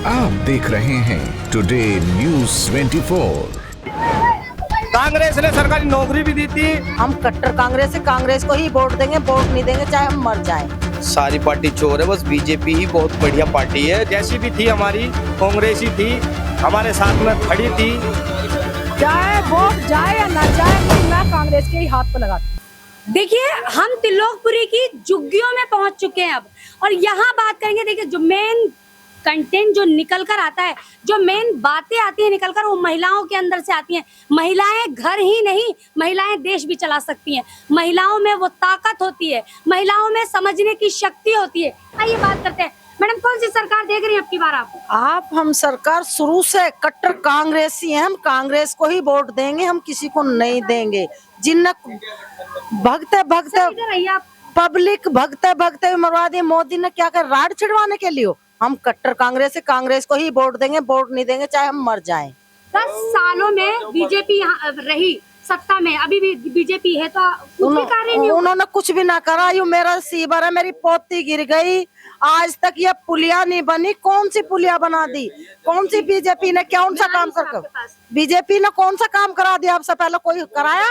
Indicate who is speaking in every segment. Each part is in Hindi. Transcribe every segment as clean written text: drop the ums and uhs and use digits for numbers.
Speaker 1: आप देख रहे हैं टुडे न्यूज़ 24।
Speaker 2: कांग्रेस ने सरकारी नौकरी भी दी थी।
Speaker 3: हम कट्टर कांग्रेस है, कांग्रेस को ही वोट देंगे, वोट नहीं देंगे चाहे हम मर जाएं।
Speaker 4: सारी पार्टी चोर है, बस बीजेपी ही बहुत बढ़िया पार्टी है।
Speaker 2: जैसी भी थी हमारी कांग्रेस ही थी, हमारे साथ में खड़ी थी।
Speaker 5: चाहे वोट जाए या ना जाए, तो मैं कांग्रेस के ही हाथ पर लगाती हूं।
Speaker 6: देखिए, हम त्रिलोकपुरी की झुग्गियों में पहुंच चुके हैं अब, और यहाँ बात करेंगे। देखिए, जो मेन कंटेंट जो निकल कर आता है, जो मेन बातें आती है निकल कर, वो महिलाओं के अंदर से आती हैं। महिलाएं घर ही नहीं, महिलाएं देश भी चला सकती हैं। महिलाओं में वो ताकत होती है, महिलाओं में समझने की शक्ति होती है। आइए बात करते हैं। मैडम, कौन सी सरकार देख रही हैं अब की बार आप?
Speaker 3: हम सरकार शुरू से कट्टर कांग्रेसी हैं, हम कांग्रेस को ही वोट देंगे, हम किसी को नहीं देंगे। जिन भगते भगते पब्लिक भगते भगते मरवा दिए। मोदी ने क्या कर, राड छिड़वाने के लिए? हम कट्टर कांग्रेस है, कांग्रेस को ही वोट देंगे, वोट नहीं देंगे चाहे हम मर जाएं।
Speaker 6: 10 सालों में बीजेपी यहाँ रही सत्ता में, अभी भी बीजेपी है, तो कुछ भी कार्य नहीं हुआ।
Speaker 3: उन्होंने कुछ भी ना करा। यू मेरा सीवर है, मेरी पोती गिर गई, आज तक ये पुलिया नहीं बनी। कौन सी पुलिया बना दी? कौन सी बीजेपी ने कौन सा काम कर, बीजेपी ने कौन सा काम करा दिया? आपसे पहले कोई कराया?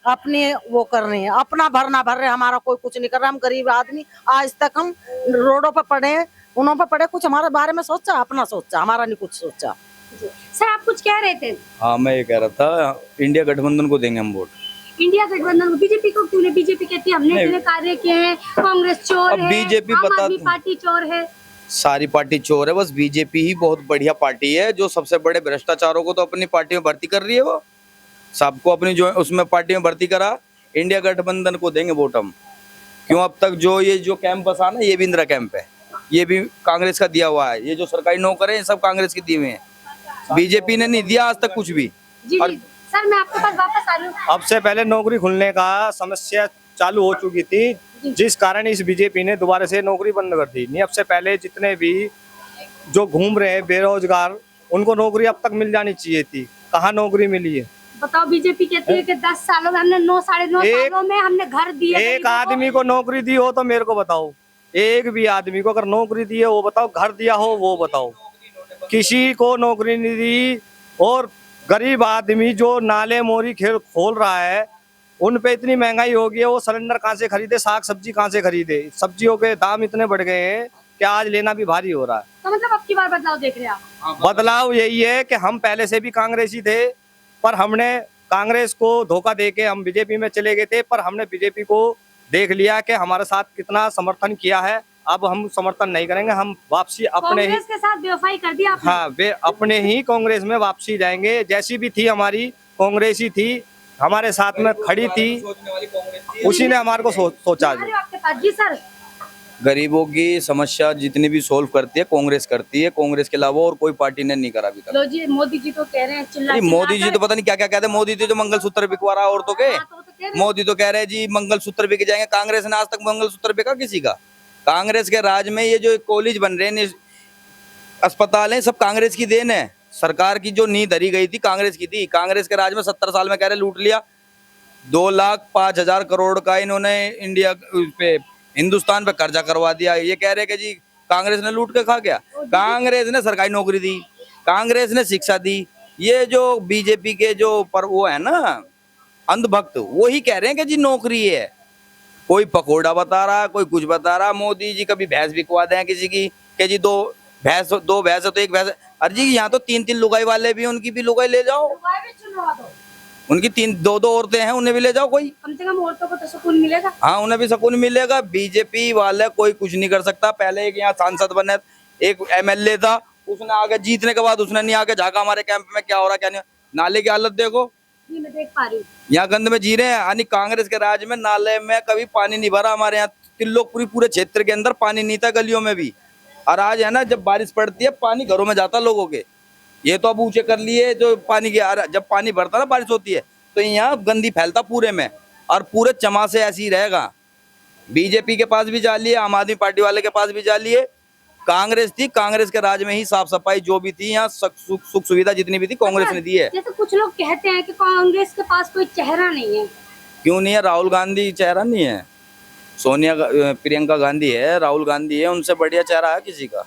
Speaker 3: अपनी वो करनी है, अपना भरना भर रहे, हमारा कोई कुछ नहीं कर रहा। हम गरीब आदमी, आज तक हम रोडों पर पड़े, उन्हों पर पड़े। कुछ हमारे बारे में सोचा? अपना सोचा, हमारा नहीं कुछ सोचा।
Speaker 6: सर, आप कुछ कह रहे थे?
Speaker 4: हाँ, मैं ये कह रहा था, इंडिया गठबंधन को देंगे हम वोट।
Speaker 6: इंडिया गठबंधन को? बीजेपी को क्यों नहीं? बीजेपी कहती है हमने इतने कार्य किए हैं, कांग्रेस चोर है,
Speaker 4: बीजेपी
Speaker 6: आम आदमी पार्टी चोर है।
Speaker 4: सारी पार्टी चोर है, बस बीजेपी ही बहुत बढ़िया पार्टी है, जो सबसे बड़े भ्रष्टाचारों को तो अपनी पार्टी में भर्ती कर रही है। वो सबको अपनी जो उसमें पार्टी में भर्ती करा। इंडिया गठबंधन को देंगे वोट हम। क्यों? अब तक जो ये जो कैंप बसा ना, ये भी इंदिरा कैंप है, ये भी कांग्रेस का दिया हुआ है। ये जो सरकारी नौकर है, सब कांग्रेस के दिए हुए हैं, बीजेपी ने नहीं दिया आज तक कुछ भी।
Speaker 6: जी, सर, मैं आपके पास वापस आ रही हूँ।
Speaker 2: अब से पहले नौकरी खुलने का समस्या चालू हो चुकी थी, जिस कारण इस बीजेपी ने दोबारा से नौकरी बंद कर दी। नहीं, अब से पहले जितने भी जो घूम रहे हैं बेरोजगार, उनको नौकरी अब तक मिल जानी चाहिए थी। कहाँ नौकरी मिली है?
Speaker 6: बताओ, बीजेपी कहती है कि 10 सालों में हमने 9 साढ़े 9 सालों में हमने घर दिए।
Speaker 2: एक आदमी को नौकरी दी हो तो मेरे को बताओ। एक भी आदमी को अगर नौकरी दी है वो बताओ, घर दिया हो वो बताओ। किसी को नौकरी नहीं दी। और गरीब आदमी जो नाले मोरी खोल रहा है, उन पे इतनी महंगाई हो गई है, वो सिलेंडर कहाँ से खरीदे, साग सब्जी कहाँ से खरीदे? सब्जियों के दाम इतने बढ़ गए हैं कि आज लेना भी भारी हो रहा है।
Speaker 6: तो मतलब अब की बार बदलाव देख रहे हैं आप?
Speaker 2: बदलाव यही है कि हम पहले से भी कांग्रेसी थे, पर हमने कांग्रेस को धोखा देके हम बीजेपी में चले गए थे। पर हमने बीजेपी को देख लिया कि हमारे साथ कितना समर्थन किया है। अब हम समर्थन नहीं करेंगे, हम वापसी अपने ही
Speaker 6: के साथ बेवफाई कर दिया आपने।
Speaker 2: हाँ, वे अपने ही कांग्रेस में वापसी जाएंगे। जैसी भी थी हमारी कांग्रेस ही थी, हमारे साथ में खड़ी थी, उसी ने हमारे को सोचा।
Speaker 6: आपके पास जी सर,
Speaker 4: गरीबों की समस्या जितनी भी सोल्व करती है कांग्रेस करती है। कांग्रेस के अलावा और कोई पार्टी ने नहीं करा अभी तक।
Speaker 6: लो जी, मोदी जी तो कह रहे हैं चिल्ला
Speaker 4: मोदी जी तो पता नहीं क्या क्या कहते हैं। मोदी जी तो मंगलसूत्र बिकवा रहा है औरतों के। मोदी तो कह रहे हैं जी मंगलसूत्र बिक जाएंगे। कांग्रेस ने आज तक मंगलसूत्र बिका किसी का? कांग्रेस के राज में ये जो कॉलेज बन रहे हैं, अस्पताल है, सब कांग्रेस की देन है। सरकार की जो नींव धरी गई थी कांग्रेस की थी। कांग्रेस के राज में 70 साल में कह रहे लूट लिया। 2,05,000 करोड़ का इन्होंने इंडिया पे हिंदुस्तान पे कर्जा करवा दिया। ये कह रहे कि जी कांग्रेस ने लूट के खा गया। कांग्रेस ने सरकारी नौकरी दी, कांग्रेस ने शिक्षा दी। ये जो बीजेपी के जो पर वो है ना अंधभक्त, वो ही कह रहे हैं कि जी नौकरी है। कोई पकोड़ा बता रहा, कोई कुछ बता रहा। मोदी जी कभी भैंस बिकवा दें किसी की कि जी दो भैंस है तो एक भैंस। अरे जी, यहाँ तो 3-3 लुगाई वाले भी, उनकी भी लुगाई ले जाओ। उनकी 2-2 औरतें हैं, उन्हें भी ले जाओ। कोई
Speaker 6: कम से कम औरतों को तो सुकून मिलेगा।
Speaker 4: हाँ, उन्हें भी सुकून मिलेगा। बीजेपी वाले कोई कुछ नहीं कर सकता। पहले एक यहाँ सांसद बने, एक एमएलए था, उसने आगे जीतने के बाद उसने नहीं आके झाका हमारे कैंप में क्या हो रहा क्या नहीं। नाले की हालत देखो,
Speaker 6: मैं देख पा रही हूँ।
Speaker 4: यहाँ गंद में जी रहे हैं। यानी कांग्रेस के राज में नाले में कभी पानी नहीं भरा। हमारे यहाँ त्रिलोकपुरी पूरे क्षेत्र के अंदर पानी नहीं था, गलियों में भी। और आज है ना, जब बारिश पड़ती है पानी घरों में जाता लोगों के। ये तो अब ऊंचे कर लिए जो पानी की, जब पानी भरता ना बारिश होती है तो यहाँ गंदी फैलता पूरे में, और पूरे चमा से ऐसे ही रहेगा। बीजेपी के पास भी जा लिए, आम आदमी पार्टी वाले के पास भी जा लिए। कांग्रेस थी, कांग्रेस के राज में ही साफ सफाई जो भी थी, यहाँ सुख सुविधा जितनी भी थी कांग्रेस ने दी है।
Speaker 6: जैसे कुछ लोग कहते हैं कि कांग्रेस के पास कोई चेहरा नहीं है।
Speaker 4: क्यों नहीं है? राहुल गांधी चेहरा नहीं है? प्रियंका गांधी है, राहुल गांधी है, उनसे बढ़िया चेहरा है किसी का?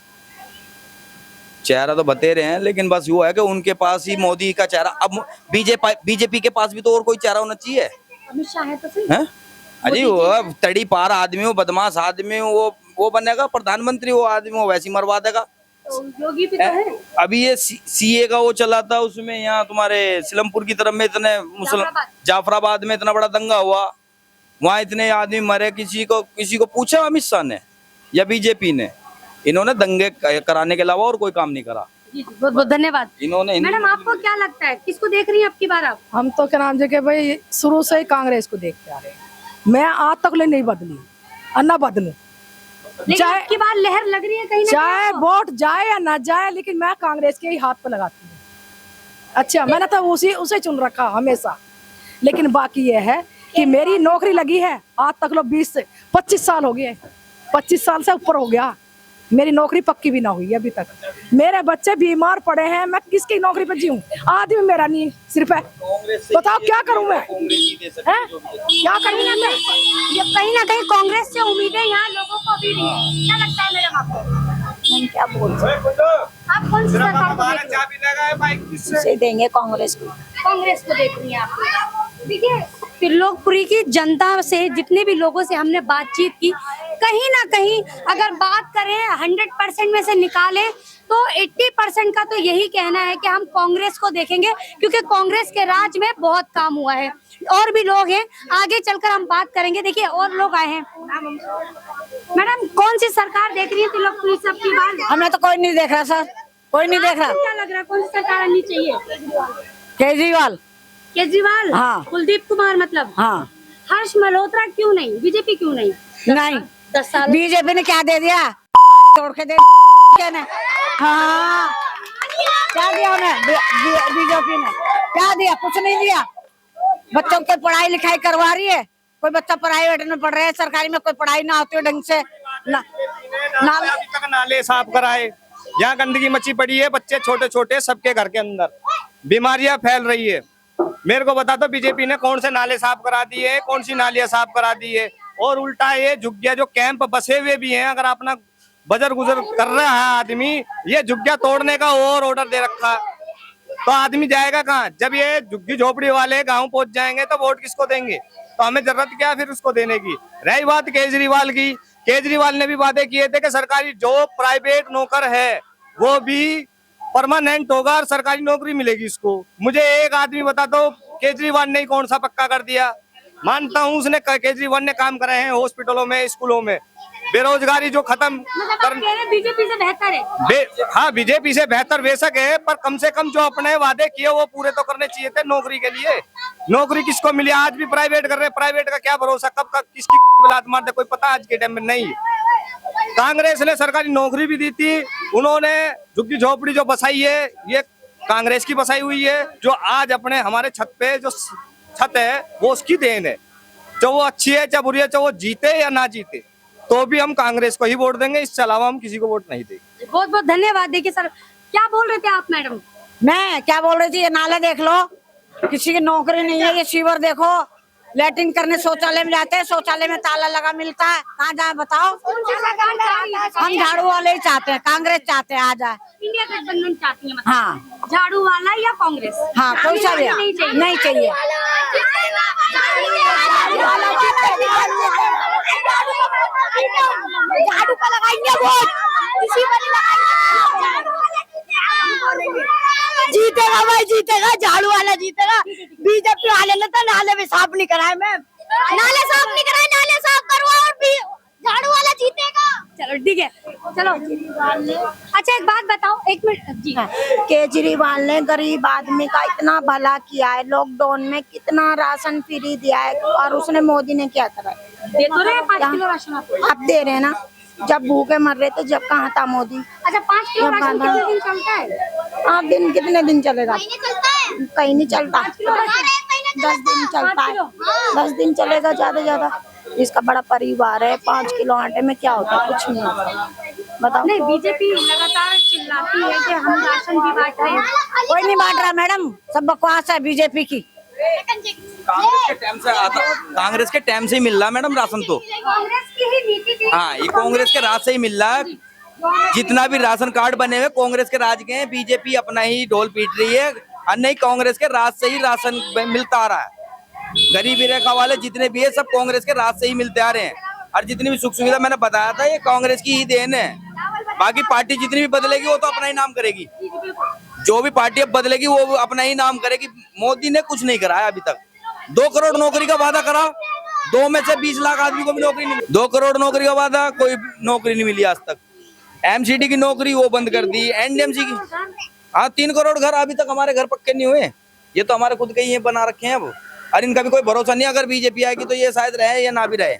Speaker 4: चेहरा तो बतेरे हैं, लेकिन बस वो है कि उनके पास ही मोदी का चेहरा। अब बीजेपी के पास भी तो और कोई चेहरा होना चाहिए,
Speaker 6: अमित शाह है तो सही।
Speaker 4: हैं? अजी वो तड़ी पार आदमी हो, बदमाश आदमी हो, वो बनेगा प्रधानमंत्री, वो आदमी वो वैसे ही मरवा देगा।
Speaker 6: तो योगी भी तो है।
Speaker 4: अभी ये सीए का वो चला था, उसमें यहाँ तुम्हारे सिलमपुर की तरफ में इतने जाफराबाद में इतना बड़ा दंगा हुआ, वहाँ इतने आदमी मरे, किसी को पूछा अमित शाह ने या बीजेपी ने? इन्होंने दंगे कराने के अलावा और कोई काम नहीं करा।
Speaker 6: जी जी, बहुत बहुत धन्यवाद।
Speaker 4: इन्होंने
Speaker 6: मैडम आपको क्या लगता है, किसको देख रही हैं अब की बार आप?
Speaker 5: हम तो क्या नाम के भाई शुरू से ही कांग्रेस को देखते आ रहे हैं। मैं आज तक ले नहीं बदली और न बदलू,
Speaker 6: लेकिन
Speaker 5: चाहे-
Speaker 6: अब की बार लहर लग रही है कहीं ना
Speaker 5: चाहे
Speaker 6: कहीं।
Speaker 5: वोट जाए या ना जाए, लेकिन मैं कांग्रेस के ही हाथ पे लगाती हूँ। अच्छा, मैंने तो उसे चुन रखा हमेशा, लेकिन बाकी ये है कि मेरी नौकरी लगी है आज तक लो 20 से 25 साल हो गए, 25 साल से ऊपर हो गया, मेरी नौकरी पक्की भी ना हुई अभी तक। मेरे बच्चे बीमार पड़े हैं, मैं किसकी नौकरी पे जीऊं? आदमी मेरा नहीं सिर्फ है, बताओ क्या करूं मैं? हैं? क्या करूं मैं?
Speaker 6: ये कहीं ना कहीं कांग्रेस से उम्मीदें यहाँ लोगों को भी नहीं है। क्या लगता है मैडम आपको?
Speaker 3: हम क्या बोल सकते
Speaker 6: आप कौन सी सरकार को देख रही हैं?
Speaker 3: से देंगे कांग्रेस को।
Speaker 6: कांग्रेस को देख रही हैं आप? देखिए, त्रिलोकपुरी की जनता से, जितने भी लोगों से हमने बातचीत की, कहीं ना कहीं अगर बात करें 100% में से निकालें तो 80% का तो यही कहना है कि हम कांग्रेस को देखेंगे, क्योंकि कांग्रेस के राज में बहुत काम हुआ है। और भी लोग हैं, आगे चलकर हम बात करेंगे। देखिए और लोग आए हैं। मैडम कौन सी सरकार देख रही है त्रिलोकपुरी सब की बात?
Speaker 3: हमें तो कोई नहीं देख रहा सर, कोई नहीं देख रहा।
Speaker 6: क्या लग रहा है, कौन सी सरकार आनी चाहिए?
Speaker 3: केजरीवाल।
Speaker 6: केजरीवाल?
Speaker 3: हाँ।
Speaker 6: कुलदीप कुमार मतलब?
Speaker 3: हाँ।
Speaker 6: हर्ष मल्होत्रा क्यों नहीं? बीजेपी क्यों नहीं?
Speaker 3: नहीं,
Speaker 6: 10 साल
Speaker 3: बीजेपी ने क्या दे दिया? तोड़ के दे ने। हाँ, क्या दिया उन्हें? बीजेपी ने क्या दिया? कुछ नहीं दिया। बच्चों की पढ़ाई लिखाई करवा रही है, कोई बच्चा प्राइवेट में पढ़ रहा है, सरकारी में कोई पढ़ाई ना होती है ढंग से।
Speaker 2: नाले साफ कराए, यहाँ गंदगी मची पड़ी है, बच्चे छोटे छोटे सबके घर के अंदर बीमारियां फैल रही है। मेरे को बता दो बीजेपी ने कौन से नाले साफ करा दिए, कौन सी नालियां साफ करा दी है? और उल्टा ये झुग्गिया जो कैंप बसे हुए भी हैं, अगर अपना बजर गुजर कर रहा है आदमी, ये झुग्गिया तोड़ने का और ऑर्डर दे रखा है, तो आदमी जाएगा कहाँ? जब ये झुग्गी झोपड़ी वाले गांव पहुंच जाएंगे तो वोट किसको देंगे? तो हमें जरूरत क्या फिर उसको देने की? रही बात केजरीवाल की, केजरीवाल ने भी वादे किए थे कि सरकारी जो प्राइवेट नौकर है वो भी परमानेंट होगा और सरकारी नौकरी मिलेगी इसको। मुझे एक आदमी बता दो केजरीवाल ने कौन सा पक्का कर दिया? मानता हूँ उसने, केजरीवाल ने काम करे हैं हॉस्पिटलों में, स्कूलों में, बेरोजगारी जो खत्म कर।
Speaker 6: बीजेपी से बेहतर है।
Speaker 2: हाँ, बीजेपी से बेहतर बेशक है, पर कम से कम जो अपने वादे किए वो पूरे तो करने चाहिए थे नौकरी के लिए। नौकरी किसको मिली? आज भी प्राइवेट कर रहे हैं, प्राइवेट का क्या भरोसा, कब का किसकी लात मार दे कोई पता आज के टाइम में नहीं। कांग्रेस ने सरकारी नौकरी भी दी थी, उन्होंने झुग्गी झोपड़ी जो बसाई है ये कांग्रेस की बसाई हुई है। जो आज अपने हमारे छत पे जो छत है वो उसकी देन है। चाहे वो अच्छी है चाहे बुरी है, चाहे वो जीते या ना जीते, तो भी हम कांग्रेस को ही वोट देंगे, इससे अलावा हम किसी को वोट नहीं देंगे।
Speaker 6: बहुत बहुत धन्यवाद। देखिए सर, क्या बोल रहे थे आप मैडम?
Speaker 3: मैं क्या बोल रही थी, ये नाले देख लो, किसी की नौकरी नहीं है। ये सीवर देखो, लैट्रिन करने शौचालय में जाते हैं, शौचालय में ताला लगा मिलता है, कहाँ जाए बताओ? हम झाड़ू वाले ही चाहते हैं, कांग्रेस चाहते हैं आ जाए।
Speaker 6: इंडिया गठबंधन चाहती है मतलब?
Speaker 3: हाँ।
Speaker 6: झाड़ू वाला या कांग्रेस?
Speaker 3: हाँ, कोई सा भी नहीं चाहिए। झाड़ू का लगाएंगे वोट, किसी पर नहीं लगाएंगे। जीतेगा भाई, जीतेगा, झाड़ू वाला जीतेगा। बीजेपी वाले ने तो नाले भी साफ नहीं कराए। मैं नाले साफ नहीं कराए, नाले साफ करवाओ और भी झाड़ू वाला जीतेगा।
Speaker 6: चलो ठीक है, चलो। अच्छा एक बात बताओ, एक मिनट जी।
Speaker 3: केजरीवाल ने गरीब आदमी का इतना भला किया है, लॉकडाउन में कितना राशन फ्री दिया है, और उसने मोदी ने क्या करा?
Speaker 6: दे तो रहे 5 किलो राशन आपको?
Speaker 3: आप दे रहे हैं ना, जब भूखे मर रहे थे जब कहाँ था मोदी?
Speaker 6: अच्छा 5 किलो राशन कितने दिन चलता है?
Speaker 3: आप दिन कितने दिन चलेगा? कहीं नहीं चलता। 10 दिन चलता है, 10 दिन चलेगा ज्यादा ज्यादा। इसका बड़ा परिवार है, 5 किलो आटे में क्या होता है? कुछ नहीं होता। बताओ।
Speaker 6: नहीं, बीजेपी लगातार चिल्लाती है कि हम राशन भी बांट रहे हैं।
Speaker 3: कोई नहीं बांट रहा मैडम, सब बकवास है बीजेपी की।
Speaker 4: कांग्रेस के टाइम से ही मिल रहा मैडम राशन तो।
Speaker 6: कांग्रेस की ही नीति थी।
Speaker 4: हाँ, ये कांग्रेस के राज से ही मिल रहा है। जितना भी राशन कार्ड बने हुए कांग्रेस के राज के हैं, बीजेपी अपना ही ढोल पीट रही है और नहीं कांग्रेस के राज से ही राशन मिलता आ रहा है। गरीबी रेखा वाले जितने भी है सब कांग्रेस के राज से ही मिलते आ रहे हैं और जितनी भी सुख सुविधा मैंने बताया था ये कांग्रेस की ही देन है। बाकी पार्टी जितनी भी बदलेगी वो तो अपना ही नाम करेगी, जो भी पार्टी अब बदलेगी वो अपना ही नाम करेगी। मोदी ने कुछ नहीं कराया अभी तक। 2 करोड़ नौकरी का वादा करा, 2 में से 20 लाख आदमी को भी नौकरी नहीं मिली। 2 करोड़ नौकरी का वादा, कोई नौकरी नहीं मिली आज तक। एमसीडी की नौकरी वो बंद कर दी, एनडीएमसी की। हाँ 3 करोड़ घर अभी तक हमारे घर पक्के नहीं हुए, ये तो हमारे खुद के ही बना रखे हैं अब। और इनका भी कोई भरोसा नहीं, अगर बीजेपी आएगी तो ये शायद रहे या ना भी रहे।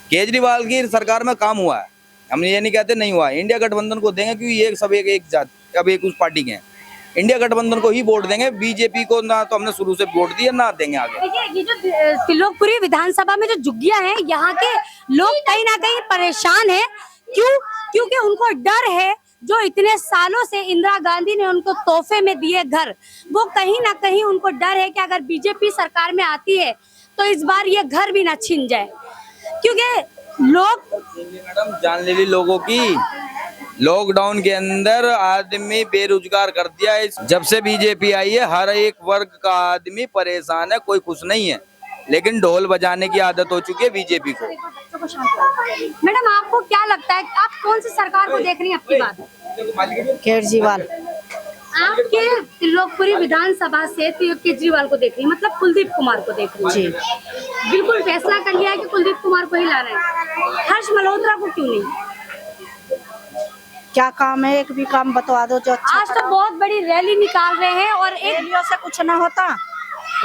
Speaker 4: केजरीवाल की सरकार में काम हुआ है, हम ये नहीं कहते नहीं हुआ। इंडिया गठबंधन को देंगे क्योंकि ये सब एक जात अब एक उस पार्टी के हैं। इंडिया गठबंधन को ही वोट देंगे, बीजेपी को ना तो हमने शुरू से वोट दिया ना देंगे आगे।
Speaker 6: देखिए ये जो त्रिलोकपुरी विधानसभा में जो झुग्गियां हैं, यहाँ के लोग कहीं ना कहीं परेशान हैं। क्यों? क्योंकि उनको डर है, जो इतने सालों से इंदिरा गांधी ने उनको तोहफे में दिए घर, वो कहीं ना कहीं उनको डर है कि अगर बीजेपी सरकार में आती है तो इस बार ये घर भी ना छीन जाए। क्योंकि लोग
Speaker 4: मैडम जान ले ली लोगों की, लॉकडाउन के अंदर आदमी बेरोजगार कर दिया है। जब से बीजेपी आई है हर एक वर्ग का आदमी परेशान है, कोई खुश नहीं है। लेकिन ढोल बजाने की आदत हो चुकी है बीजेपी को।
Speaker 6: मैडम आपको क्या लगता है, आप कौन सी सरकार को देख रही हैं आपकी बात?
Speaker 3: केजरीवाल।
Speaker 6: आपके त्रिलोकपुरी विधानसभा से केजरीवाल को देख रही है, मतलब कुलदीप कुमार को देख रही है। बिल्कुल फैसला कर लिया है कि कुलदीप कुमार को ही ला रहे हैं। हर्ष मल्होत्रा को क्यों नहीं?
Speaker 3: क्या काम है, एक भी काम बतवा दो जो अच्छा।
Speaker 6: आज तो बहुत बड़ी रैली निकाल रहे हैं और एक
Speaker 3: रैलियों से कुछ ना होता,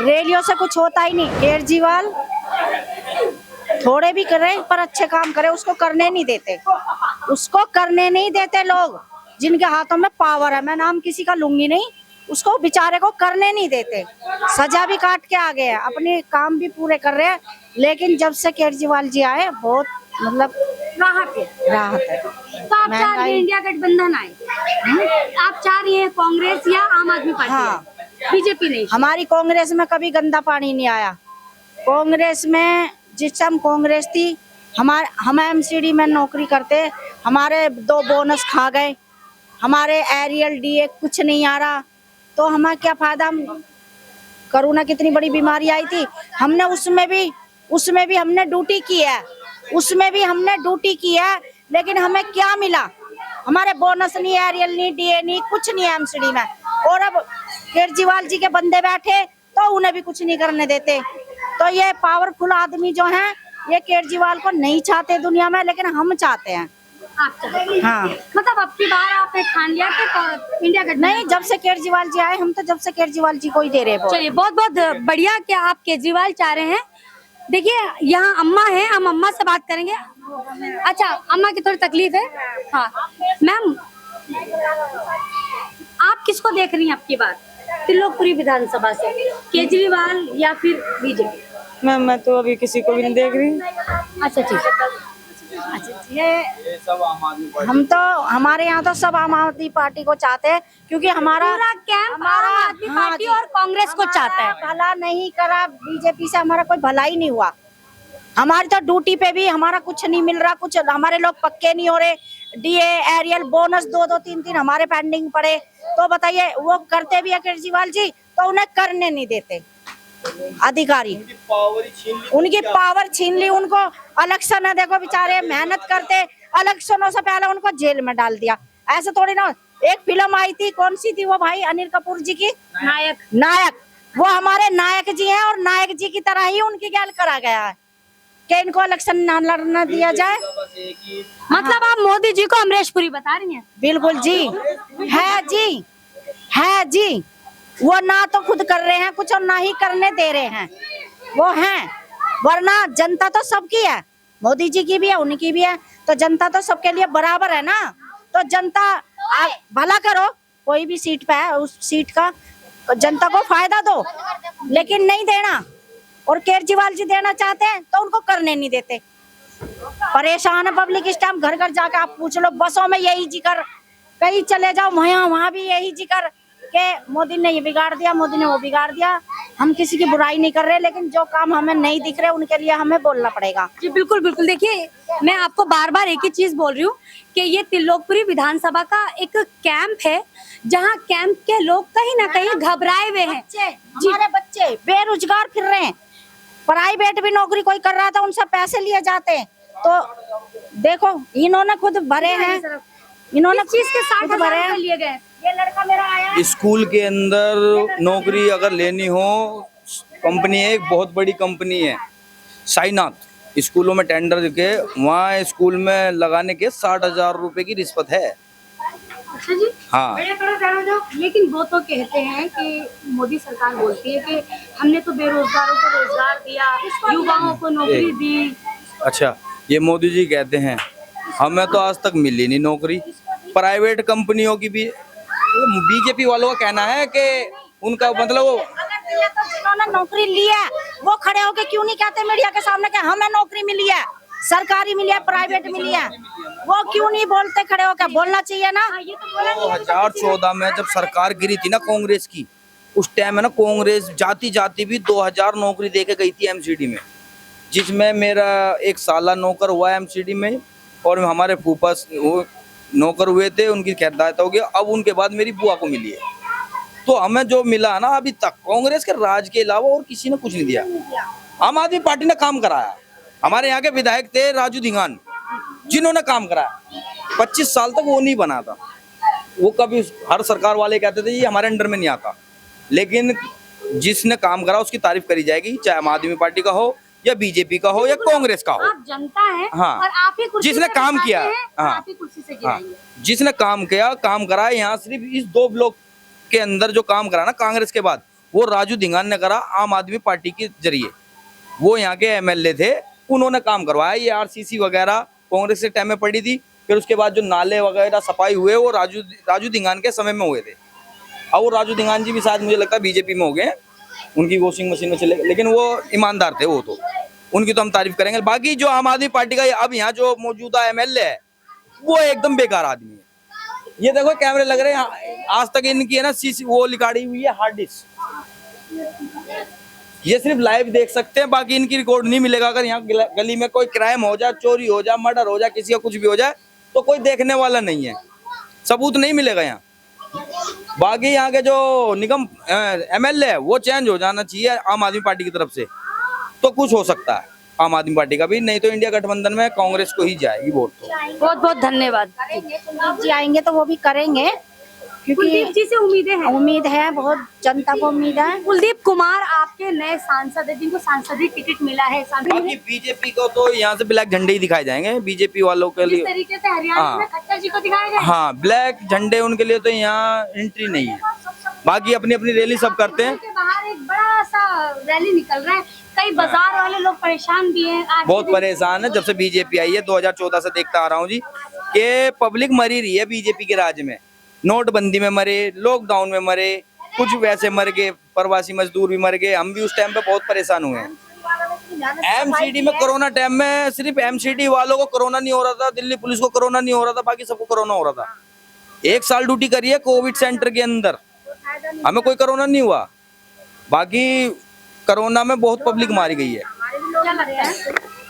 Speaker 3: रैलियों से कुछ होता ही नहीं। केजरीवाल थोड़े भी करे पर अच्छे काम करे, उसको करने नहीं देते, उसको करने नहीं देते लोग जिनके हाथों में पावर है। मैं नाम किसी का लूंगी नहीं, उसको बेचारे को करने नहीं देते। सजा भी काट के आ गए हैं, अपने काम भी पूरे कर रहे हैं। लेकिन जब से केजरीवाल जी आए बहुत मतलब
Speaker 6: राहत है। तो आप चाह रही हैं इंडिया गठबंधन आए? आप चाह रही हैं कांग्रेस या आम आदमी पार्टी?
Speaker 3: हाँ।
Speaker 6: बीजेपी नहीं?
Speaker 3: हमारी कांग्रेस में कभी गंदा पानी नहीं आया। कांग्रेस में जिस टाइम कांग्रेस थी, हम एमसीडी में नौकरी करते, हमारे 2 बोनस खा गए, हमारे एरियल डीए कुछ नहीं आ रहा, तो हमें क्या फायदा। कोरोना कितनी बड़ी बीमारी आई थी, हमने उसमें भी हमने ड्यूटी की है, उसमें भी हमने ड्यूटी की है। लेकिन हमें क्या मिला? हमारे बोनस नहीं, एरियल नहीं, डीए नहीं, कुछ नहीं है एमसीडी में। और अब केजरीवाल जी के बंदे बैठे तो उन्हें भी कुछ नहीं करने देते। तो ये पावरफुल आदमी जो हैं, ये केजरीवाल को नहीं चाहते दुनिया में, लेकिन हम चाहते हैं।
Speaker 6: आप चाहते हैं?
Speaker 3: हाँ।
Speaker 6: मतलब अब की बार आपने ठान लिया कि इंडिया गठबंधन?
Speaker 3: नहीं, जब से केजरीवाल जी आए, हम तो जब से केजरीवाल जी को ही दे रहे हैं।
Speaker 6: चलिए बहुत बहुत बढ़िया कि आप केजरीवाल चाह रहे हैं। देखिए यहाँ अम्मा है, हम अम्मा से बात करेंगे। अच्छा अम्मा की थोड़ी तकलीफ है। हाँ मैम, आप किसको देख रही हैं आपकी बात त्रिलोकपुरी विधानसभा से, केजरीवाल या फिर बीजेपी?
Speaker 7: मैम मैं तो अभी किसी को भी नहीं देख रही।
Speaker 6: अच्छा ठीक है। अच्छा
Speaker 4: ये सब आम आदमी पार्टी।
Speaker 3: हम तो हमारे यहाँ तो सब आम आदमी पार्टी को चाहते हैं, क्योंकि हमारा
Speaker 6: पूरा कैंप आम आदमी पार्टी और कांग्रेस को चाहता है।
Speaker 3: भला नहीं करा बीजेपी से, हमारा कोई भला ही नहीं हुआ। हमारी तो ड्यूटी पे भी हमारा कुछ नहीं मिल रहा, कुछ हमारे लोग पक्के नहीं हो रहे। डीए एरियल बोनस 2-2 3-3 हमारे पेंडिंग पड़े। तो बताइए वो करते भी है केजरीवाल जी, तो उन्हें करने नहीं देते अधिकारी। उनकी पावर छीन ली, उनको इलेक्शन है, देखो बेचारे मेहनत करते, इलेक्शनों से पहले उनको जेल में डाल दिया। ऐसे थोड़ी ना। एक फिल्म आई थी, कौन सी थी वो भाई, अनिल कपूर जी की, नायक। वो हमारे नायक जी हैं और नायक जी की तरह ही उनकी गैल करा गया है कि इनको इलेक्शन ना लड़ना दिया जाए।
Speaker 6: मतलब आप मोदी जी को अमरीशपुरी बता रही हैं?
Speaker 3: बिल्कुल जी, है जी, है जी। वो ना तो खुद कर रहे हैं कुछ और ना ही करने दे रहे हैं, वो हैं। वरना जनता तो सबकी है, मोदी जी की भी है, उनकी भी है। तो जनता तो सबके लिए बराबर है ना। तो जनता भला करो, कोई भी सीट पे है उस सीट का जनता को फायदा दो, लेकिन नहीं देना। और केजरीवाल जी देना चाहते हैं तो उनको करने नहीं देते। परेशान है पब्लिक इस टाइम। घर घर जाके आप पूछ लो, बसों में यही जिक्र, कहीं चले जाओ वहाँ भी यही जिक्र के मोदी ने ये बिगाड़ दिया, मोदी ने वो बिगाड़ दिया। हम किसी की बुराई नहीं कर रहे, लेकिन जो काम हमें नहीं दिख रहे उनके लिए हमें बोलना पड़ेगा।
Speaker 6: जी बिल्कुल बिल्कुल। देखिए मैं आपको बार बार एक ही चीज बोल रही हूँ कि ये त्रिलोकपुरी विधानसभा का एक कैंप है, जहाँ कैंप के लोग कहीं ना कहीं घबराए हुए हैं।
Speaker 3: हमारे बच्चे बेरोजगार फिर रहे हैं, प्राइवेट भी नौकरी कोई कर रहा था उनसे पैसे लिए जाते हैं। तो देखो इन्होंने खुद भरे हैं, इन्होंने
Speaker 6: चीज के 60,000
Speaker 3: हैं।
Speaker 6: लिए गए।
Speaker 3: ये लड़का मेरा आया
Speaker 4: स्कूल के अंदर नौकरी अगर लेनी हो, कंपनी है, एक बहुत बड़ी कंपनी है साईनाथ, स्कूलों में टेंडर के वहाँ स्कूल में लगाने के 60,000 रुपए की रिश्वत है।
Speaker 6: अच्छा जी।
Speaker 4: हाँ,
Speaker 6: लेकिन वो तो कहते हैं कि मोदी सरकार बोलती है कि हमने तो बेरोजगारों को रोजगार दिया, युवाओं को नौकरी दी।
Speaker 4: अच्छा, ये मोदी जी कहते हैं, हमें तो आज तक मिली नहीं नौकरी। प्राइवेट कंपनियों की भी बीजेपी वालों का कहना है कि उनका मतलब वो
Speaker 3: अगर दिया तो जिन्होंने नौकरी ली है वो खड़े होके क्यों नहीं कहते मीडिया के सामने कि हमें नौकरी मिली है, सरकारी मिली है, प्राइवेट मिली है, वो क्यों नहीं बोलते खड़े होकर? बोलना चाहिए ना।
Speaker 4: 2014 में जब सरकार गिरी थी ना कांग्रेस की, उस टाइम है ना कांग्रेस जाती जाती भी 2000 नौकरी दे के गई थी एमसीडी में, जिसमें मेरा एक साला नौकर हुआ एमसीडी में, और हमारे फूफा वो नौकर हुए थे, उनकी खैरदायत हो गया। अब उनके बाद मेरी बुआ को मिली है। तो हमें जो मिला ना अभी तक कांग्रेस के राज के अलावा और किसी ने कुछ नहीं दिया। आम आदमी पार्टी ने काम कराया। हमारे यहाँ के विधायक थे राजू धिंगान, जिन्होंने काम कराया। 25 साल तक वो नहीं बना था। वो कभी हर सरकार वाले कहते थे ये हमारे अंडर में नहीं आता, लेकिन जिसने काम करा उसकी तारीफ करी जाएगी, चाहे आम आदमी पार्टी का हो या बीजेपी का हो या कांग्रेस का हो।
Speaker 6: आप जनता है।
Speaker 4: हाँ,
Speaker 6: और आप ही कुर्सी
Speaker 4: जिसने
Speaker 6: पे
Speaker 4: काम
Speaker 6: बैठाते
Speaker 4: किया,
Speaker 6: हैं,
Speaker 4: हाँ,
Speaker 6: आप ही कुर्सी से
Speaker 4: हाँ,
Speaker 6: गिराएंगे।
Speaker 4: जिसने काम किया, काम करा। यहाँ सिर्फ इस 2 ब्लॉक के अंदर जो काम करा ना कांग्रेस के बाद, वो राजू धिंगान ने करा आम आदमी पार्टी के जरिए। वो यहाँ के एमएलए थे, उन्होंने काम करवाया। ये आरसीसी वगैरह कांग्रेस के टाइम में पड़ी थी, फिर उसके बाद जो नाले वगैरह सफाई हुए वो राजू धिंगान के समय में हुए थे। अब वो राजू धिंगान जी भी शायद मुझे लगता है बीजेपी में हो गए, उनकी वॉशिंग मशीन में चले, लेकिन वो ईमानदार थे, वो तो उनकी तो हम तारीफ करेंगे। बाकी जो आम आदमी पार्टी का अब यहाँ जो मौजूदा एमएलए है वो एकदम बेकार आदमी है। ये देखो कैमरे लग रहे हैं, आज तक इनकी है ना सीसी वो लिखाड़ी हुई है हार्ड डिस्क, ये सिर्फ लाइव देख सकते हैं, बाकी इनकी रिकॉर्ड नहीं मिलेगा। अगर यहाँ गली में कोई क्राइम हो जाए, चोरी हो जाए, मर्डर हो जाए, किसी का कुछ भी हो जाए, तो कोई देखने वाला नहीं है, सबूत नहीं मिलेगा यहाँ। बाकी यहाँ के जो निगम एमएलए है वो चेंज हो जाना चाहिए आम आदमी पार्टी की तरफ से, तो कुछ हो सकता है आम आदमी पार्टी का भी, नहीं तो इंडिया गठबंधन में कांग्रेस को ही जाएगी वोट। तो
Speaker 6: बहुत बहुत धन्यवाद।
Speaker 3: जी आएंगे तो वो भी करेंगे, क्योंकि
Speaker 6: कुलदीप जी से उम्मीदें हैं।
Speaker 3: उम्मीद है, बहुत जनता को उम्मीद है।
Speaker 6: कुलदीप कुमार आपके नए सांसद है, जिनको सांसदीय टिकट मिला है।
Speaker 4: बाकी बीजेपी को तो यहाँ से ब्लैक झंडे ही दिखाए जाएंगे बीजेपी वालों के
Speaker 6: जिस
Speaker 4: लिए।
Speaker 6: तरीके से हरियाणा में खट्टर जी को दिखाया गया।
Speaker 4: हाँ, ब्लैक झंडे उनके लिए तो यहाँ एंट्री नहीं है। बाकी अपनी अपनी रैली सब करते हैं।
Speaker 6: के बाहर एक बड़ा सा रैली निकल रहा है, कई बाजार वाले लोग परेशान भी हैं। आज
Speaker 4: बहुत परेशान है जब से बीजेपी आई है, 2014 से देखता आ रहा हूँ जी, कि पब्लिक मरी रही है बीजेपी के राज में। नोटबंदी में मरे, लॉकडाउन में मरे, कुछ वैसे मर गए, प्रवासी मजदूर भी मर गए, हम भी उस टाइम पे बहुत परेशान हुए हैं। एमसीडी में कोरोना टाइम में सिर्फ एमसीडी वालों को कोरोना नहीं हो रहा था, दिल्ली पुलिस को कोरोना नहीं हो रहा था, बाकी सबको कोरोना हो रहा था। 1 साल ड्यूटी करी है कोविड सेंटर के अंदर, हमें कोई कोरोना नहीं हुआ। बाकी कोरोना में बहुत पब्लिक मारी गई है।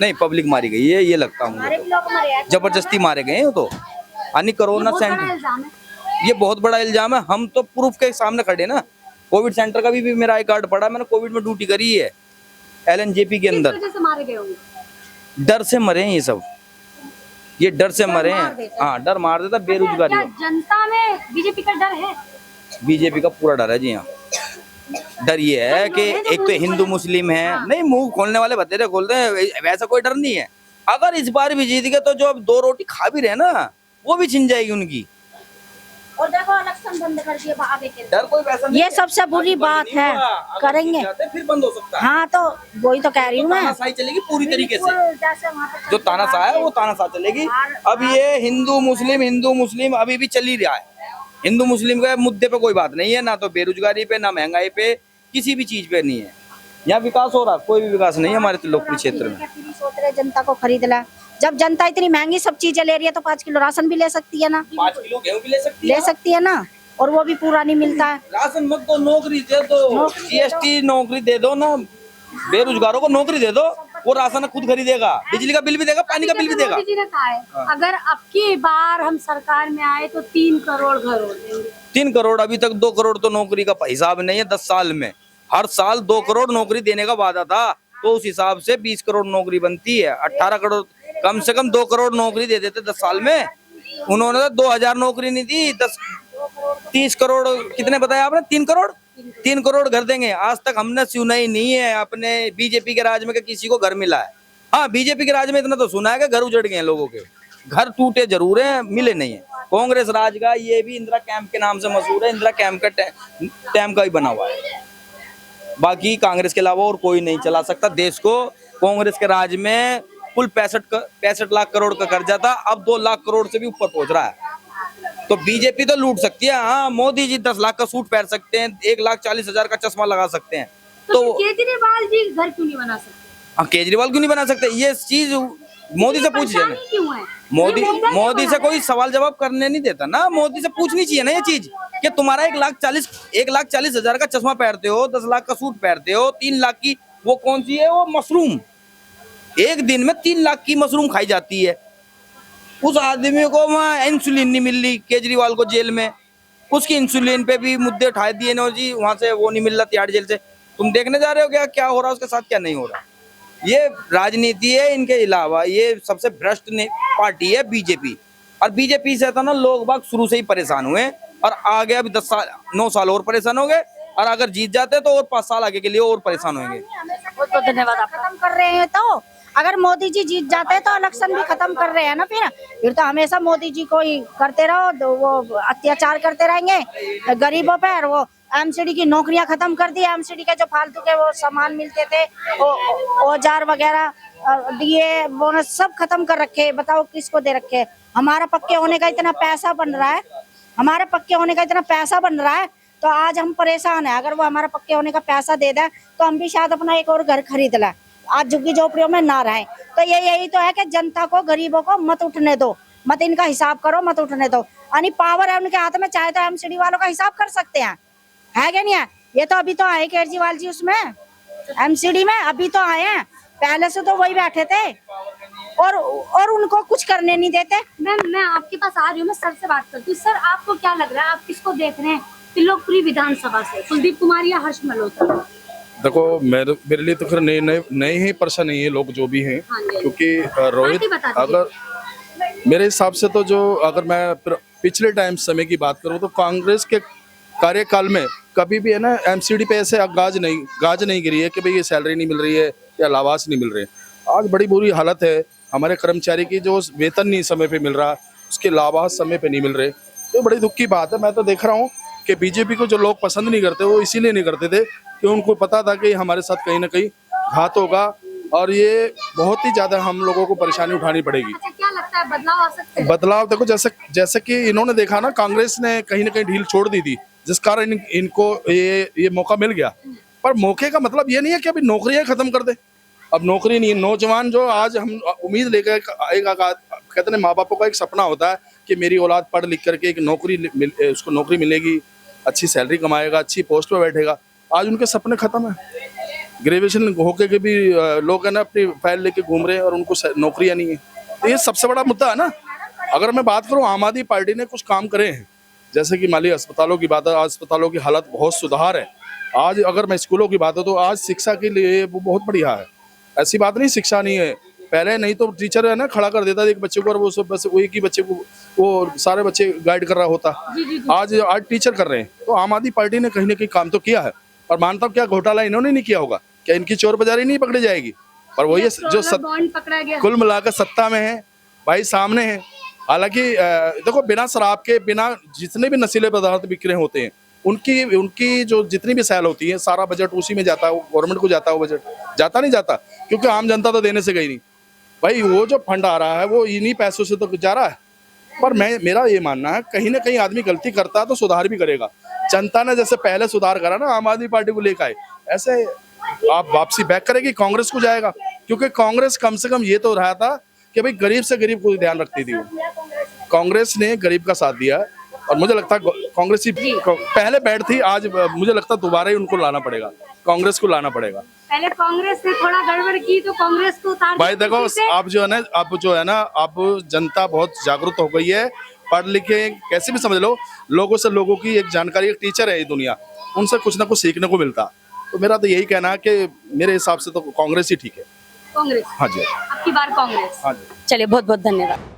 Speaker 4: नहीं, पब्लिक मारी गई है ये लगता हूँ, जबरदस्ती मारे गए हैं तो। यानी कोरोना सेंटर ये बहुत बड़ा इल्जाम है। हम तो प्रूफ के सामने खड़े ना। कोविड सेंटर का भी मेरा आई कार्ड पड़ा, मैंने कोविड में ड्यूटी करी है LNJP के अंदर।
Speaker 6: किस वजह से मारे गए होंगे?
Speaker 4: डर से मरे हैं ये सब, ये डर से मरे हैं। हाँ, डर मार देता, बेरोजगारी।
Speaker 6: क्या जनता में बीजेपी का डर है?
Speaker 4: बीजेपी का पूरा डर है जी। यहाँ डर ये है कि एक तो हिंदू मुस्लिम है, नहीं मुंह खोलने वाले बतेरे खोलते हैं, वैसा कोई डर नहीं है। अगर इस बार भी जीत गए तो जो अब 2 रोटी खा भी रहे ना वो भी छिन जाएगी उनकी।
Speaker 3: और देखो इलेक्शन बंद कर दिए आगे के,
Speaker 4: डर कोई वैसा नहीं
Speaker 3: ये
Speaker 4: है।
Speaker 3: सबसे बुरी बात है। करेंगे
Speaker 4: फिर बंद हो सकता है।
Speaker 3: हाँ, तो वही तो कह रही हूँ मैं।
Speaker 4: तानाशाही चलेगी पूरी तरीके से, जो तानाशाह है वो तानाशाह चलेगी। अब ये हिंदू मुस्लिम अभी भी चल ही रहा है। हिंदू मुस्लिम के मुद्दे पे कोई बात नहीं है, ना तो बेरोजगारी पे, ना महंगाई पे, किसी भी चीज पे नहीं है। यहाँ विकास हो रहा, कोई भी विकास नहीं है हमारे त्रिलोकपुर क्षेत्र में।
Speaker 3: सोच रहे जनता को खरीद ला, जब जनता इतनी महंगी सब चीजें ले रही है तो 5 किलो राशन भी ले सकती है ना,
Speaker 4: 5 किलो गेहूं भी ले सकती है
Speaker 3: ले सकती है ना। और वो भी पूरा नहीं मिलता है।
Speaker 4: राशन मत दो, नौकरी दे दो, जीएसटी नौकरी दे दो ना, बेरोजगारों को नौकरी दे दो, वो राशन खुद खरीदेगा, बिजली का बिल भी देगा, पानी का बिल भी देगा।
Speaker 6: मोदी जी ने कहा है अगर अब की बार हम सरकार में आए तो 3 करोड़ घर हो देंगे।
Speaker 4: 3 करोड़, अभी तक 2 करोड़ तो नौकरी का हिसाब नहीं है 10 साल में। हर साल 2 करोड़ नौकरी देने का वादा था, तो उस हिसाब से 20 करोड़ नौकरी बनती है। 18 करोड़, कम से कम 2 करोड़ नौकरी दे देते 10 साल में। उन्होंने तो 2000 नौकरी नहीं दी, 30 करोड़ कितने बताया आपने? 3 करोड़ घर देंगे। आज तक हमने सुना ही नहीं है अपने बीजेपी के राज में कि किसी को घर मिला है। हाँ, बीजेपी के राज में इतना तो सुना है कि घर उजड़ गए हैं लोगों के, घर टूटे जरूर हैं, मिले नहीं है। कांग्रेस राज का ये भी इंदिरा कैंप के नाम से मशहूर है, इंदिरा कैंप का टाइम का ही बना हुआ है। बाकी कांग्रेस के अलावा और कोई नहीं चला सकता देश को। कांग्रेस के राज में कुल 65 लाख करोड़ का कर्जा था, अब 2 लाख करोड़ से भी ऊपर पहुंच रहा है। तो बीजेपी तो लूट सकती है। हाँ, मोदी जी 10 लाख का सूट पहन सकते हैं, 1,40,000 का चश्मा लगा सकते हैं।
Speaker 6: तो केजरीवाल जी घर क्यों नहीं बना सकते?
Speaker 4: हाँ, केजरीवाल क्यों नहीं बना सकते? ये चीज मोदी से पूछिए ना।
Speaker 6: क्यों है?
Speaker 4: मोदी से कोई सवाल जवाब करने नहीं देता ना। मोदी से पूछनी चाहिए ना ये चीज कि तुम्हारा 1,40,000 का चश्मा पहनते हो, 10 लाख का सूट पहनते हो, 3 लाख की वो कौन सी है वो मशरूम, एक दिन में 3 लाख की मशरूम खाई जाती है। उस आदमी को वहाँ इंसुलिन नहीं मिल रही, केजरीवाल को जेल में उसकी इंसुलिन पे भी मुद्दे उठाए दिए ना जी, वहां से वो नहीं मिल रहा तिहाड़ जेल से। तुम देखने जा रहे हो क्या हो रहा है उसके साथ, क्या नहीं हो रहा। ये राजनीति है, इनके अलावा ये सबसे भ्रष्ट पार्टी है बीजेपी। और बीजेपी से था ना लोग बाग शुरू से ही परेशान हुए, और आगे अभी 9 साल और परेशान हो गए, और अगर जीत जाते तो और 5 साल आगे के लिए और परेशान होंगे।
Speaker 3: बहुत बहुत धन्यवाद। आप खत्म कर रहे हैं तो अगर मोदी जी जीत जाते हैं तो इलेक्शन भी खत्म कर रहे हैं ना। फिर तो हमेशा मोदी जी को ही करते रहो, तो वो अत्याचार करते रहेंगे गरीबों पर। वो एमसीडी की नौकरियां खत्म कर दी, एमसीडी के जो फालतू के वो सामान मिलते थे, औजार वगैरह दिए, बोनस सब खत्म कर रखे। बताओ किसको दे रखे? हमारा पक्के होने का इतना पैसा बन रहा है, हमारे पक्के होने का इतना पैसा बन रहा है, तो आज हम परेशान हैं। अगर वो हमारा पक्के होने का पैसा दे दे तो हम भी शायद अपना एक और घर खरीद लें, आज झुग्गी झोपड़ियों में ना रहें। तो यही तो है कि जनता को, गरीबों को मत उठने दो, मत इनका हिसाब करो, मत उठने दो। यानी पावर है उनके हाथ में, चाहे तो एमसीडी वालों का हिसाब कर सकते हैं, है क्या नहीं है? ये तो अभी तो आए केजरीवाल जी उसमें एमसीडी में, अभी तो आए हैं, पहले से तो वही बैठे थे और उनको कुछ करने नहीं देते।
Speaker 6: मैम, मैं आपके पास आ रही हूँ, मैं सर से बात करती हूँ। सर, आपको क्या लग रहा है, आप किसको देख रहे हैं त्रिलोकपुरी विधानसभा से, कुलदीप कुमार या हर्ष मल्होत्रा?
Speaker 8: देखो, मेरे लिए तो फिर नए ही पर्सन है ये लोग जो भी हैं, क्योंकि रोहित, अगर मेरे हिसाब से तो जो, अगर मैं पिछले टाइम समय की बात करूं तो कांग्रेस के कार्यकाल में कभी भी है ना एमसीडी पे ऐसे गाज नहीं गिरी है कि भाई ये सैलरी नहीं मिल रही है या लाभांश नहीं मिल रहे। आज बड़ी बुरी हालत है हमारे कर्मचारी की, जो वेतन नहीं समय पे मिल रहा, उसके लाभांश समय पे नहीं मिल रहे। तो बड़ी दुख की बात है। मैं तो देख रहा हूँ कि बीजेपी को जो लोग पसंद नहीं करते वो इसीलिए नहीं करते थे कि उनको पता था कि हमारे साथ कहीं ना कहीं घात होगा, और ये बहुत ही ज्यादा हम लोगों को परेशानी उठानी पड़ेगी।
Speaker 6: अच्छा, क्या लगता है बदलाव आ सकता है?
Speaker 8: बदलाव देखो, जैसे कि इन्होंने देखा ना, कांग्रेस ने कहीं ना कहीं ढील छोड़ दी थी, जिस कारण इनको ये मौका मिल गया। पर मौके का मतलब ये नहीं है कि अभी नौकरियां खत्म कर दे। अब नौकरी नहीं है, नौजवान जो आज हम उम्मीद लेकर कहते हैं, माँ बापों का एक सपना होता है कि मेरी औलाद पढ़ लिख करके एक उसको नौकरी मिलेगी, अच्छी सैलरी कमाएगा, अच्छी पोस्ट पे बैठेगा। आज उनके सपने खत्म है। ग्रेजुएशन होके के भी लोग है ना अपनी फाइल लेके घूम रहे हैं और उनको नौकरियां नहीं है। तो ये सबसे बड़ा मुद्दा है ना। अगर मैं बात करूं, आम आदमी पार्टी ने कुछ काम करे हैं, जैसे कि मान लीजिए अस्पतालों की बात है, अस्पतालों की हालत बहुत सुधार है। आज अगर मैं स्कूलों की बात है तो आज शिक्षा के लिए वो बहुत बढ़िया है। ऐसी बात नहीं शिक्षा नहीं है, पहले नहीं तो टीचर है ना खड़ा कर देता था एक बच्चे को, और वो सब बस एक ही बच्चे को वो सारे बच्चे गाइड कर रहा होता। आज टीचर कर रहे हैं। तो आम आदमी पार्टी ने कहीं ना कहीं काम तो किया है, और मानता हूँ क्या घोटाला इन्होंने नहीं किया होगा, क्या इनकी चोर बाजारी नहीं पकड़ी जाएगी? पर वही जो
Speaker 6: पकड़ा गया,
Speaker 8: कुल मिलाकर सत्ता में है भाई, सामने है। हालांकि देखो, बिना शराब के, बिना जितने भी नशीले पदार्थ बिक रहे होते हैं, उनकी जो जितनी भी सेल होती है, सारा बजट उसी में जाता है, गवर्नमेंट को जाता है। वो बजट जाता नहीं जाता, क्योंकि आम जनता तो देने से गई नहीं भाई। वो जो फंड आ रहा है वो इन्हीं पैसों से तो जा रहा है। पर मेरा ये मानना है, कहीं ना कहीं आदमी गलती करता है तो सुधार भी करेगा। जनता ने जैसे पहले सुधार करा ना, आम आदमी पार्टी को लेकर आए, ऐसे आप वापसी बैक करेगी, कांग्रेस को जाएगा। क्योंकि कांग्रेस कम से कम ये तो रहा था कि भाई गरीब से गरीब को ध्यान रखती थी। कांग्रेस ने गरीब का साथ दिया, और मुझे लगता है कांग्रेस ही पहले बैड थी, आज मुझे लगता है दोबारा ही उनको लाना पड़ेगा, कांग्रेस को लाना पड़ेगा।
Speaker 6: पहले कांग्रेस ने थोड़ा गड़बड़ की तो कांग्रेस को उतार
Speaker 8: भाई
Speaker 6: दिया
Speaker 8: देखो,
Speaker 6: कुर्सी से।
Speaker 8: आप जो है ना अब जनता बहुत जागरूक हो गई है, पढ़ लिखे कैसे भी समझ लो, लोगों से लोगों की एक जानकारी, एक टीचर है ये दुनिया, उनसे कुछ ना कुछ सीखने को मिलता। तो मेरा तो यही कहना है कि मेरे हिसाब से तो कांग्रेस ही ठीक है।
Speaker 6: कांग्रेस,
Speaker 8: हाँ जी,
Speaker 6: अब की बार कांग्रेस।
Speaker 8: हाँ जी।
Speaker 6: चलिए बहुत बहुत धन्यवाद।